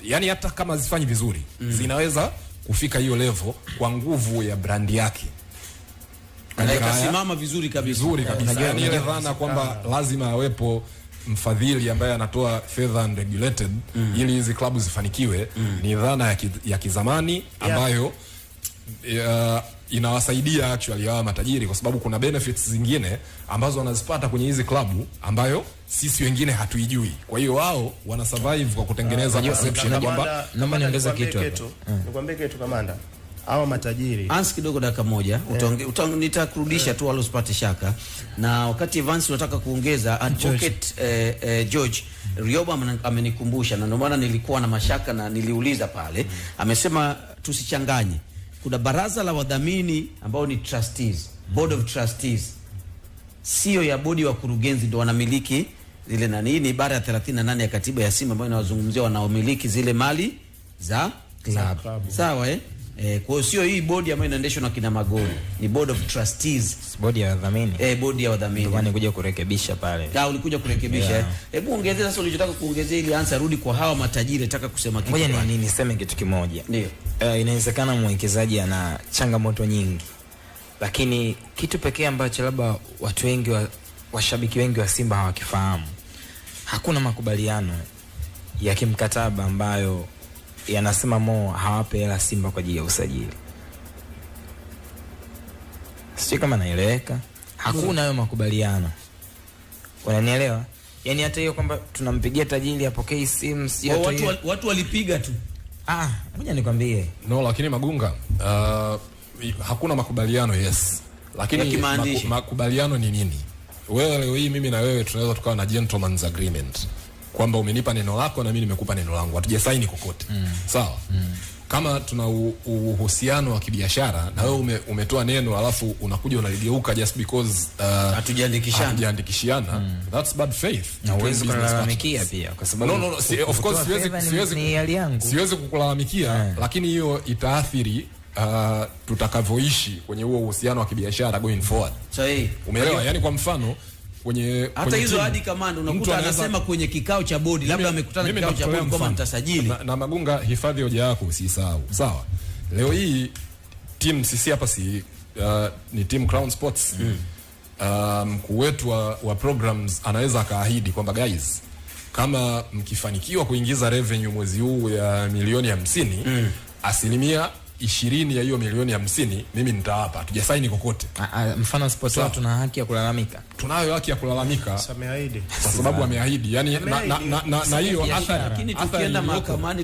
yani hata kama zifanyi vizuri zinaweza kufika hiyo level kwa nguvu ya brand yake. Ikasimama vizuri kabisa. Yani ile dhana kwamba lazima awepo mfadhili ambaye anatoa fedha unregulated ili hizi klabu zifanikiwe ni dhana ya kizamani ambayo inawasaidia actually hawa matajiri, kwa sababu kuna benefits zingine ambazo wanazipata kwenye hizi klabu ambayo sisi wengine hatuijui. Kwa hiyo wao wana survive kwa kutengeneza perception kwamba naomba niongeze kitu hapo. Nikwambie kitu kamanda. Hao matajiri. Ans kidogo dakika moja. Nitakurudisha tu alosipate shaka. Na wakati Evans unataka kuongeza advocate George Rioba amenikumbusha, na ndio maana nilikuwa na mashaka na niliuliza pale. Amesema tusichanganye. Kuna baraza la wadhamini ambao ni trustees, board of trustees. Sio ya bodi wa kurugenzi ndio wanamiliki zile nani. Ni ibara ya 38 ya katiba ya Simba ambayo inawazungumzia wanaomiliki zile mali za club. Sawa kwa hiyo sio hii bodi ambayo inaendeshwa na kina Magoli, ni board of trustees, bodi ya wadhamini. Bodi ya wadhamini. Ndio kuja kurekebisha pale. Ulikuja kurekebisha. Hebu ongezea sasa ulichotaka kuongezea ili ansa rudi kwa hawa matajiri. Nataka kusema kitu. Ngoja niseme kitu kimoja. Ndio. Inawezekana mwekezaji ana changamoto nyingi, lakini kitu pekee ambacho labda watu wengi washabiki wengi wa Simba hawakifahamu, hakuna makubaliano ya kimkataba ambayo yanasema Mo hawape hela Simba kwa ajili ya usajili. Sio kama naeleweka. Hakuna hayo makubaliano. Unanielewa? Yani hata hiyo kwamba tunampigia tajiri apokee simu, sio watu walipiga tu. Ngoja nikwambie. No, lakini Magunga, hakuna makubaliano, yes. Lakini makubaliano ni nini? Wewe leo hii mimi na wewe tunaweza tukawa na gentleman's agreement kwamba umenipa neno lako na mimi nimekupa neno langu. Hatujasaini kokote. Sawa? Kama tuna uhusiano wa kibiashara na wewe umetoa neno alafu unakuja unaligeuka just because hatujaandikishana, that's bad faith. Na uwezo kulalamikia pia kwa sababu no, of course siwezi kukulalamikia, lakini hiyo itaathiri tutakavyoishi kwenye huo uhusiano wa kibiashara going forward. Sahihi. Umeelewa? Yani kwa mfano hata hizo hadi kamanda unakuta anasema kwenye kikao cha bodi labda amekutana kikao cha bodi kama mtasajili na Magunga, hifadhi hoja yako usisahau. Sawa, leo hii team sisi hapa ni team Crown Sports. Mkuu wetu wa programs anaweza akaahidi kwamba guys, kama mkifanikiwa kuingiza revenue mwezi huu ya milioni 50, asilimia 20 ya hiyo milioni 50 mimi nitawapa. Hatujasaini kokote. Mfano sports watu tuna haki ya kulalamika. Tunayo haki ya kulalamika. Ameahidi. Kwa sababu ameahidi. Yani na hiyo lakini tukienda mahakamani